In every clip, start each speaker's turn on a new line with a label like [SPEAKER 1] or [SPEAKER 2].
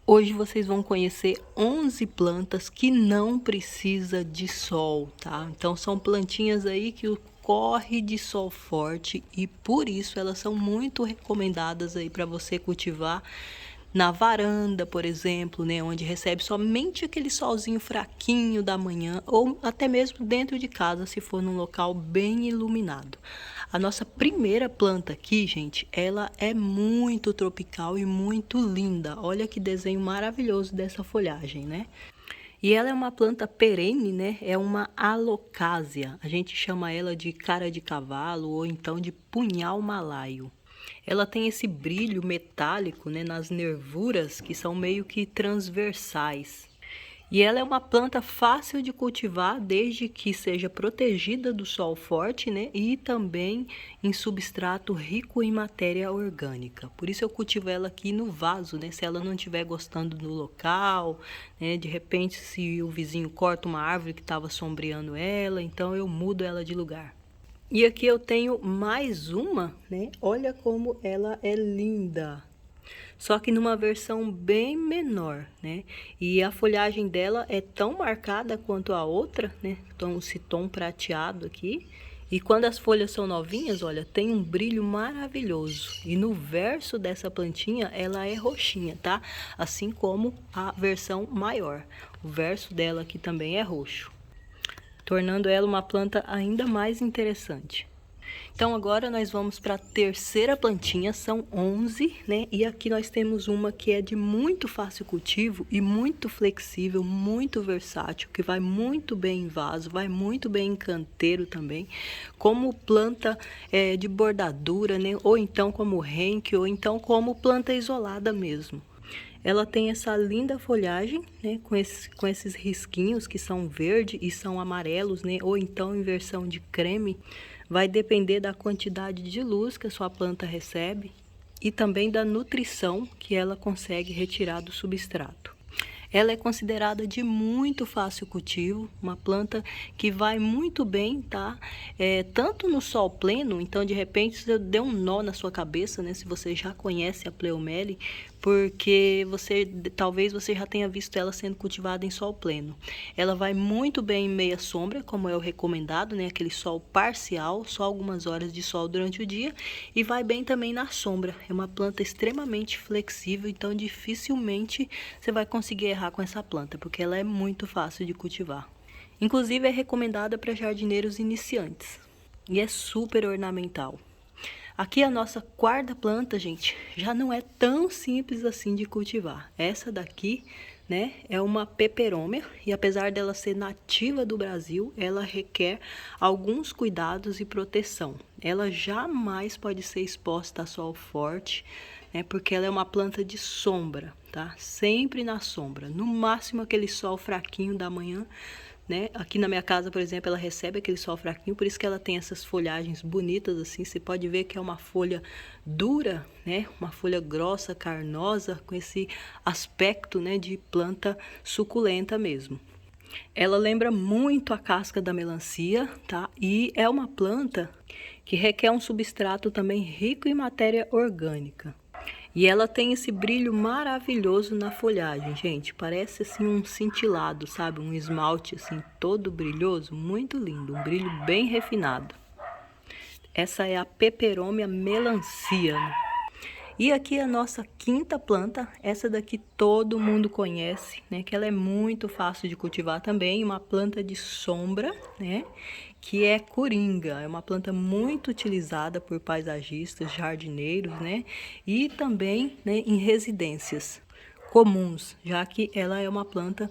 [SPEAKER 1] Hoje vocês vão conhecer 11 plantas que não precisa de sol, tá? Então são plantinhas aí que corre de sol forte e por isso elas são muito recomendadas aí para você cultivar na varanda, por exemplo, né, onde recebe somente aquele solzinho fraquinho da manhã ou até mesmo dentro de casa, se for num local bem iluminado. A nossa primeira planta aqui, gente, ela é muito tropical e muito linda. Olha que desenho maravilhoso dessa folhagem, né? E ela é uma planta perene, né? É uma alocásia. A gente chama ela de cara de cavalo ou então de punhal malaio. Ela tem esse brilho metálico, né, nas nervuras que são meio que transversais. E ela é uma planta fácil de cultivar desde que seja protegida do sol forte, né? E também em substrato rico em matéria orgânica. Por isso eu cultivo ela aqui no vaso, né? Se ela não estiver gostando do local, né? De repente se o vizinho corta uma árvore que estava sombreando ela, então eu mudo ela de lugar. E aqui eu tenho mais uma, né? Olha como ela é linda. Só que numa versão bem menor, né? E a folhagem dela é tão marcada quanto a outra, né? Então, esse tom prateado aqui. E quando as folhas são novinhas, olha, tem um brilho maravilhoso. E no verso dessa plantinha, ela é roxinha, tá? Assim como a versão maior. O verso dela aqui também é roxo, tornando ela uma planta ainda mais interessante. Então agora nós vamos para a terceira plantinha, são 11, né? E aqui nós temos uma que é de muito fácil cultivo e muito flexível, muito versátil, que vai muito bem em vaso, vai muito bem em canteiro também, como planta de bordadura, né? Ou então como renque, ou então como planta isolada mesmo. Ela tem essa linda folhagem, né, com esses risquinhos que são verde e são amarelos, né, ou então em versão de creme. Vai depender da quantidade de luz que a sua planta recebe e também da nutrição que ela consegue retirar do substrato. Ela é considerada de muito fácil cultivo, uma planta que vai muito bem, tá? Tanto no sol pleno, então de repente você deu um nó na sua cabeça, né? Se você já conhece a Pleomele, porque talvez você já tenha visto ela sendo cultivada em sol pleno. Ela vai muito bem em meia sombra, como é o recomendado, né? Aquele sol parcial, só algumas horas de sol durante o dia, e vai bem também na sombra. É uma planta extremamente flexível, então dificilmente você vai conseguir errar com essa planta, porque ela é muito fácil de cultivar. Inclusive é recomendada para jardineiros iniciantes e é super ornamental. Aqui a nossa quarta planta, gente, já não é tão simples assim de cultivar. Essa daqui, né, é uma peperômia e apesar dela ser nativa do Brasil, ela requer alguns cuidados e proteção. Ela jamais pode ser exposta a sol forte, né, porque ela é uma planta de sombra, tá? Sempre na sombra. No máximo aquele sol fraquinho da manhã, né? Aqui na minha casa, por exemplo, ela recebe aquele sol fraquinho, por isso que ela tem essas folhagens bonitas assim. Você pode ver que é uma folha dura, né? Uma folha grossa, carnosa, com esse aspecto, né, de planta suculenta mesmo. Ela lembra muito a casca da melancia, tá? E é uma planta que requer um substrato também rico em matéria orgânica. E ela tem esse brilho maravilhoso na folhagem, gente. Parece assim um cintilado, sabe? Um esmalte assim todo brilhoso, muito lindo, um brilho bem refinado. Essa é a Peperomia melancia, né? E aqui a nossa quinta planta, essa daqui todo mundo conhece, né? Que ela é muito fácil de cultivar também, uma planta de sombra, né? Que é coringa, é uma planta muito utilizada por paisagistas, jardineiros, né? E também, né, em residências comuns, já que ela é uma planta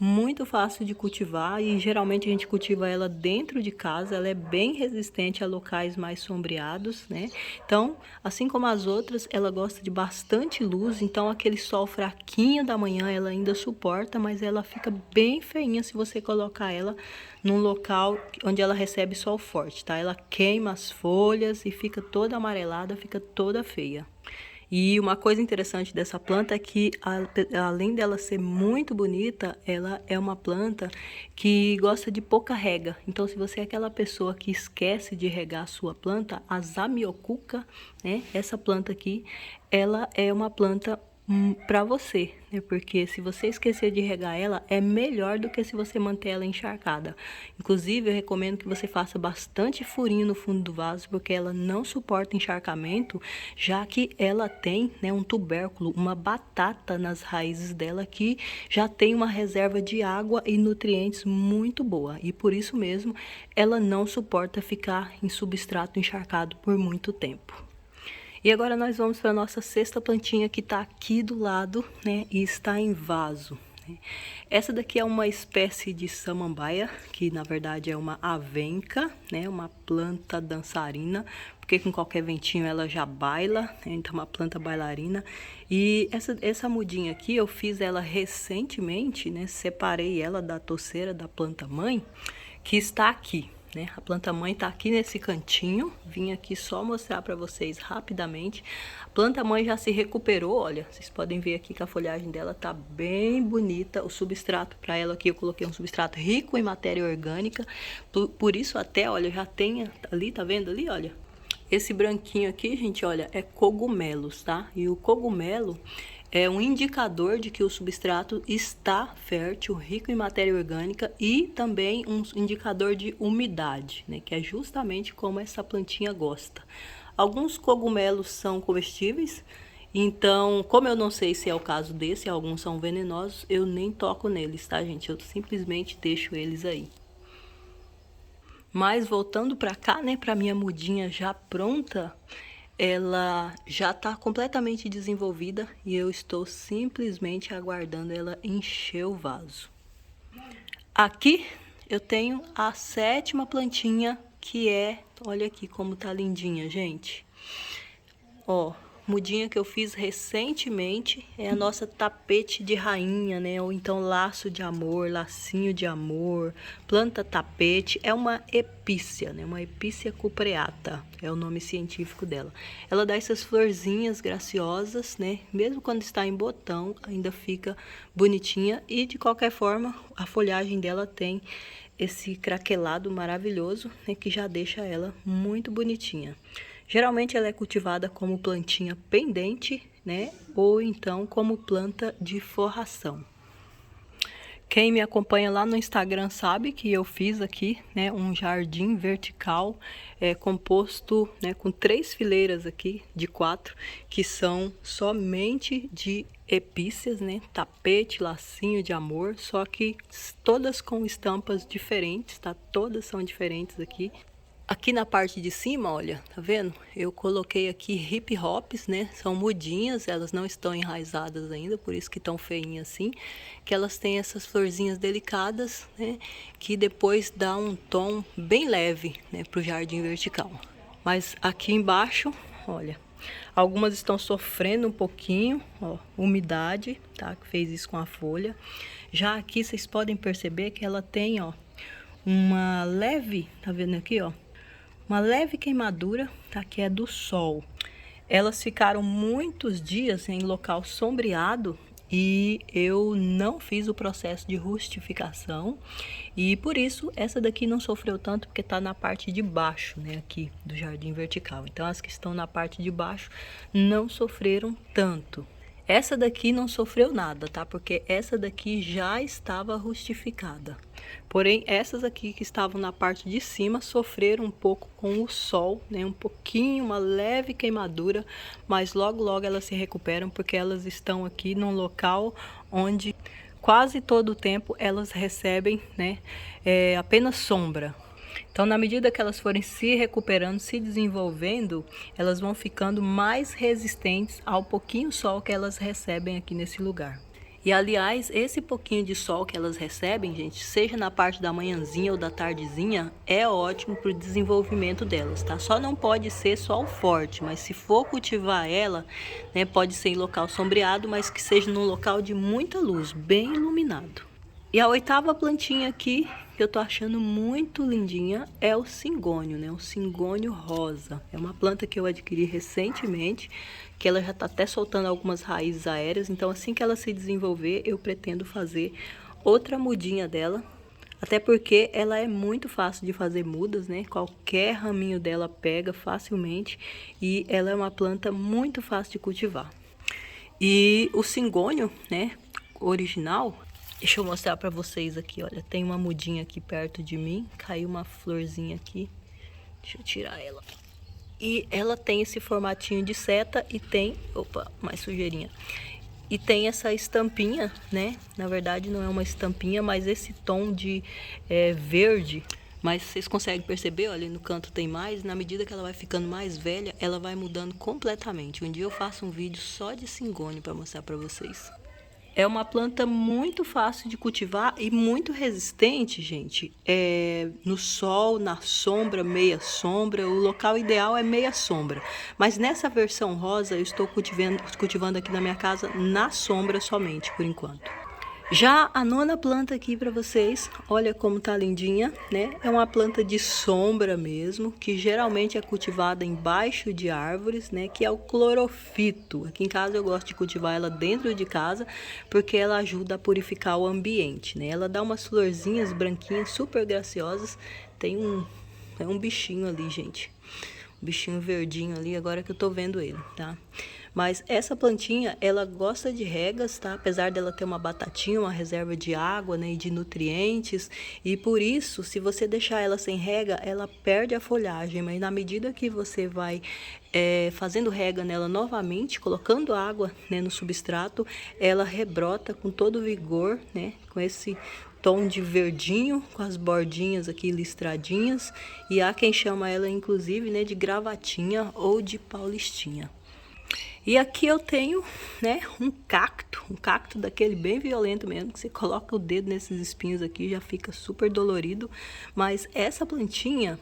[SPEAKER 1] muito fácil de cultivar e geralmente a gente cultiva ela dentro de casa. Ela é bem resistente a locais mais sombreados, né? Então, assim como as outras, ela gosta de bastante luz, então aquele sol fraquinho da manhã ela ainda suporta, mas ela fica bem feinha se você colocar ela num local onde ela recebe sol forte, tá? Ela queima as folhas e fica toda amarelada, fica toda feia. E uma coisa interessante dessa planta é que, além dela ser muito bonita, ela é uma planta que gosta de pouca rega. Então, se você é aquela pessoa que esquece de regar a sua planta, a Zamioculca, né? Essa planta aqui, ela é uma planta para você, né? Porque se você esquecer de regar ela, é melhor do que se você manter ela encharcada. Inclusive, eu recomendo que você faça bastante furinho no fundo do vaso, porque ela não suporta encharcamento, já que ela tem, né, um tubérculo, uma batata nas raízes dela que já tem uma reserva de água e nutrientes muito boa. E por isso mesmo, ela não suporta ficar em substrato encharcado por muito tempo. E agora nós vamos para a nossa sexta plantinha que está aqui do lado, né? E está em vaso. Né? Essa daqui é uma espécie de samambaia, que na verdade é uma avenca, né? Uma planta dançarina, porque com qualquer ventinho ela já baila, né? Então é uma planta bailarina. E essa mudinha aqui eu fiz ela recentemente, né? Separei ela da toceira da planta mãe, que está aqui. Né? A planta mãe tá aqui nesse cantinho, vim aqui só mostrar para vocês rapidamente. A planta mãe já se recuperou, olha, vocês podem ver aqui que a folhagem dela tá bem bonita. O substrato para ela aqui, eu coloquei um substrato rico em matéria orgânica, por isso até, olha, já tem ali, tá vendo ali, olha? Esse branquinho aqui, gente, olha, é cogumelos, tá? E o cogumelo é um indicador de que o substrato está fértil, rico em matéria orgânica e também um indicador de umidade, né? Que é justamente como essa plantinha gosta. Alguns cogumelos são comestíveis, então, como eu não sei se é o caso desse, alguns são venenosos, eu nem toco neles, tá, gente? Eu simplesmente deixo eles aí. Mas voltando para cá, né, para minha mudinha já pronta, ela já está completamente desenvolvida e eu estou simplesmente aguardando ela encher o vaso. Aqui eu tenho a sétima plantinha, que é, olha aqui como tá lindinha, gente. Ó, mudinha que eu fiz recentemente é a nossa tapete de rainha, né? Ou então laço de amor, lacinho de amor, planta tapete. É uma epícia, né? Uma epícia cupreata, é o nome científico dela. Ela dá essas florzinhas graciosas, né? Mesmo quando está em botão, ainda fica bonitinha. E de qualquer forma, a folhagem dela tem esse craquelado maravilhoso, né? Que já deixa ela muito bonitinha. Geralmente ela é cultivada como plantinha pendente, né? Ou então como planta de forração. Quem me acompanha lá no Instagram sabe que eu fiz aqui, né, um jardim vertical composto, né, com 3 fileiras aqui de 4, que são somente de epícias, né, tapete, lacinho de amor, só que todas com estampas diferentes, tá? Todas são diferentes aqui. Aqui na parte de cima, olha, tá vendo? Eu coloquei aqui hip hops, né? São mudinhas, elas não estão enraizadas ainda, por isso que estão feinhas assim. Que elas têm essas florzinhas delicadas, né? Que depois dá um tom bem leve, né? Pro jardim vertical. Mas aqui embaixo, olha, algumas estão sofrendo um pouquinho, ó, umidade, tá? Que fez isso com a folha. Já aqui vocês podem perceber que ela tem, ó, uma leve, tá vendo aqui, ó? Uma leve queimadura, tá? Que é do sol. Elas ficaram muitos dias em local sombreado e eu não fiz o processo de rustificação. E por isso, essa daqui não sofreu tanto, porque tá na parte de baixo, né? Aqui do jardim vertical. Então, as que estão na parte de baixo não sofreram tanto. Essa daqui não sofreu nada, tá? Porque essa daqui já estava rustificada. Porém, essas aqui que estavam na parte de cima sofreram um pouco com o sol, né? Um pouquinho, uma leve queimadura, mas logo logo elas se recuperam porque elas estão aqui num local onde quase todo o tempo elas recebem, né, apenas sombra. Então, na medida que elas forem se recuperando, se desenvolvendo, elas vão ficando mais resistentes ao pouquinho sol que elas recebem aqui nesse lugar. E, aliás, esse pouquinho de sol que elas recebem, gente, seja na parte da manhãzinha ou da tardezinha, é ótimo para o desenvolvimento delas, tá? Só não pode ser sol forte, mas se for cultivar ela, né, pode ser em local sombreado, mas que seja num local de muita luz, bem iluminado. E a oitava plantinha aqui, que eu tô achando muito lindinha, é o cingônio, né? O cingônio rosa. É uma planta que eu adquiri recentemente, que ela já tá até soltando algumas raízes aéreas. Então, assim que ela se desenvolver, eu pretendo fazer outra mudinha dela. Até porque ela é muito fácil de fazer mudas, né? Qualquer raminho dela pega facilmente e ela é uma planta muito fácil de cultivar. E o cingônio, né, original, deixa eu mostrar pra vocês aqui, olha, tem uma mudinha aqui perto de mim, caiu uma florzinha aqui, deixa eu tirar ela. E ela tem esse formatinho de seta e tem, opa, mais sujeirinha. E tem essa estampinha, né? Na verdade não é uma estampinha, mas esse tom de verde. Mas vocês conseguem perceber, olha, no canto tem mais. Na medida que ela vai ficando mais velha, ela vai mudando completamente. Um dia eu faço um vídeo só de cingônio para mostrar para vocês. É uma planta muito fácil de cultivar e muito resistente, gente. No sol, na sombra, meia sombra. O local ideal é meia sombra. Mas nessa versão rosa eu estou cultivando aqui na minha casa na sombra somente, por enquanto. Já a nona planta aqui para vocês, olha como tá lindinha, né? É uma planta de sombra mesmo, que geralmente é cultivada embaixo de árvores, né? Que é o clorofito. Aqui em casa eu gosto de cultivar ela dentro de casa, porque ela ajuda a purificar o ambiente, né? Ela dá umas florzinhas branquinhas super graciosas. Tem um bichinho ali, gente. Um bichinho verdinho ali, agora que eu tô vendo ele, tá? Mas essa plantinha, ela gosta de regas, tá? Apesar dela ter uma batatinha, uma reserva de água, né, e de nutrientes. E por isso, se você deixar ela sem rega, ela perde a folhagem. Mas na medida que você vai fazendo rega nela novamente, colocando água, né, no substrato, ela rebrota com todo vigor, né? Com esse tom de verdinho, com as bordinhas aqui listradinhas. E há quem chama ela, inclusive, né, de gravatinha ou de paulistinha. E aqui eu tenho, né, um cacto daquele bem violento mesmo, que você coloca o dedo nesses espinhos aqui, já fica super dolorido. Mas essa plantinha,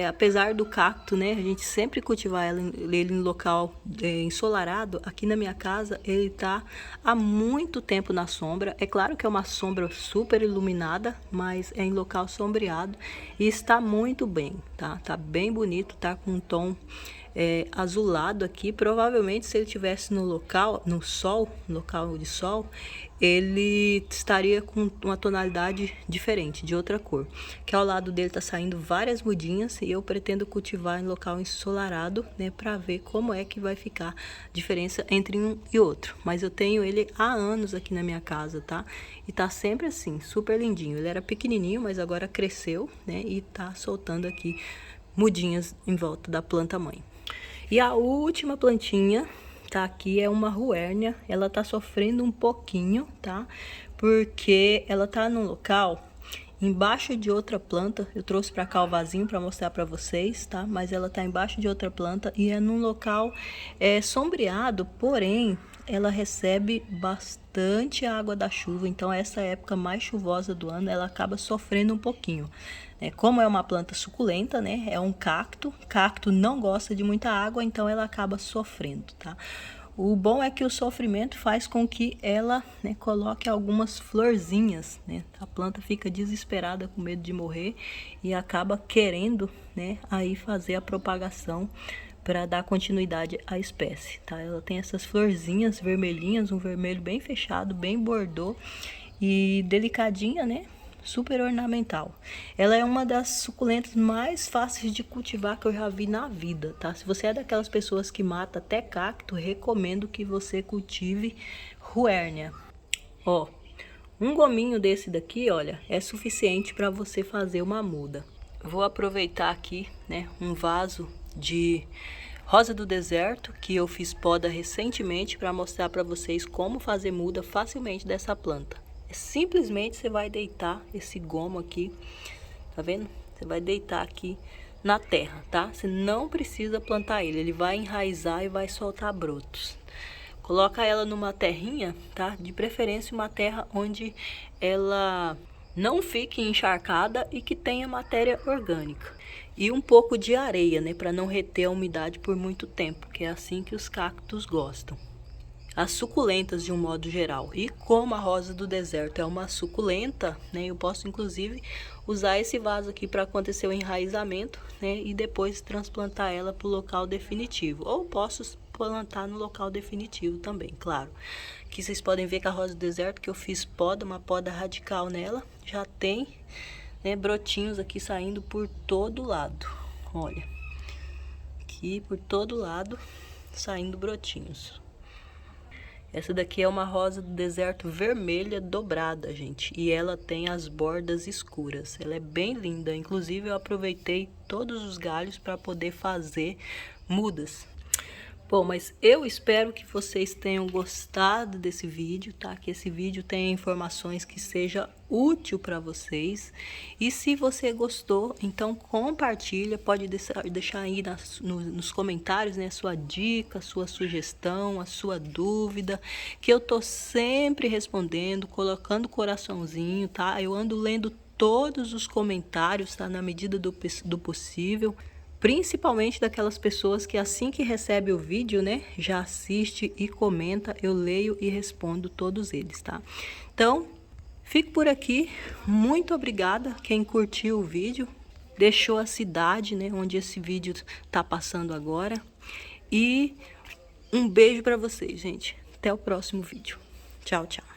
[SPEAKER 1] apesar do cacto, né, a gente sempre cultivar ele em local ensolarado, aqui na minha casa ele tá há muito tempo na sombra. É claro que é uma sombra super iluminada, mas é em local sombreado e está muito bem, tá? Tá bem bonito, tá com um tom azulado aqui. Provavelmente se ele tivesse no local de sol, ele estaria com uma tonalidade diferente, de outra cor. Que ao lado dele tá saindo várias mudinhas e eu pretendo cultivar em local ensolarado, né, para ver como é que vai ficar a diferença entre um e outro. Mas eu tenho ele há anos aqui na minha casa, tá? E tá sempre assim, super lindinho. Ele era pequenininho, mas agora cresceu, né, e tá soltando aqui mudinhas em volta da planta mãe. E a última plantinha, tá aqui, é uma ruérnia. Ela tá sofrendo um pouquinho, tá? Porque ela tá num local embaixo de outra planta. Eu trouxe pra cá o vasinho pra mostrar pra vocês, tá? Mas ela tá embaixo de outra planta e é num local sombreado, porém ela recebe bastante água da chuva, então essa época mais chuvosa do ano ela acaba sofrendo um pouquinho. Como é uma planta suculenta, né? É um cacto não gosta de muita água, então ela acaba sofrendo, tá? O bom é que o sofrimento faz com que ela, né, coloque algumas florzinhas, né? A planta fica desesperada com medo de morrer e acaba querendo, né, aí fazer a propagação para dar continuidade à espécie, tá? Ela tem essas florzinhas vermelhinhas, um vermelho bem fechado, bem bordô e delicadinha, né? Super ornamental. Ela é uma das suculentas mais fáceis de cultivar que eu já vi na vida, tá? Se você é daquelas pessoas que mata até cacto, recomendo que você cultive ruérnia. Ó, um gominho desse daqui, olha, é suficiente para você fazer uma muda. Vou aproveitar aqui, né, um vaso de rosa do deserto que eu fiz poda recentemente para mostrar para vocês como fazer muda facilmente dessa planta. Simplesmente você vai deitar esse gomo aqui, tá vendo? Você vai deitar aqui na terra, tá? Você não precisa plantar ele vai enraizar e vai soltar brotos. Coloca ela numa terrinha, tá? De preferência uma terra onde ela não fique encharcada e que tenha matéria orgânica. E um pouco de areia, né? Para não reter a umidade por muito tempo, que é assim que os cactos gostam. As suculentas de um modo geral. E como a rosa do deserto é uma suculenta, né, eu posso inclusive usar esse vaso aqui para acontecer o enraizamento, né, e depois transplantar ela para o local definitivo. Ou posso plantar no local definitivo também, claro. Aqui vocês podem ver que a rosa do deserto que eu fiz poda, uma poda radical nela, já tem, né, brotinhos aqui saindo por todo lado. Olha, aqui por todo lado saindo brotinhos. Essa daqui é uma rosa do deserto vermelha dobrada, gente. E ela tem as bordas escuras. Ela é bem linda. Inclusive, eu aproveitei todos os galhos para poder fazer mudas. Bom, mas eu espero que vocês tenham gostado desse vídeo, tá? Que esse vídeo tenha informações que seja útil para vocês. E se você gostou, então compartilha, pode deixar aí nos comentários, né, a sua dica, a sua sugestão, a sua dúvida, que eu tô sempre respondendo, colocando coraçãozinho, tá? Eu ando lendo todos os comentários, tá? Na medida do possível. Principalmente daquelas pessoas que assim que recebe o vídeo, né, já assiste e comenta, eu leio e respondo todos eles, tá? Então, fico por aqui. Muito obrigada quem curtiu o vídeo, deixou a cidade, né, onde esse vídeo tá passando agora. E um beijo para vocês, gente. Até o próximo vídeo. Tchau, tchau.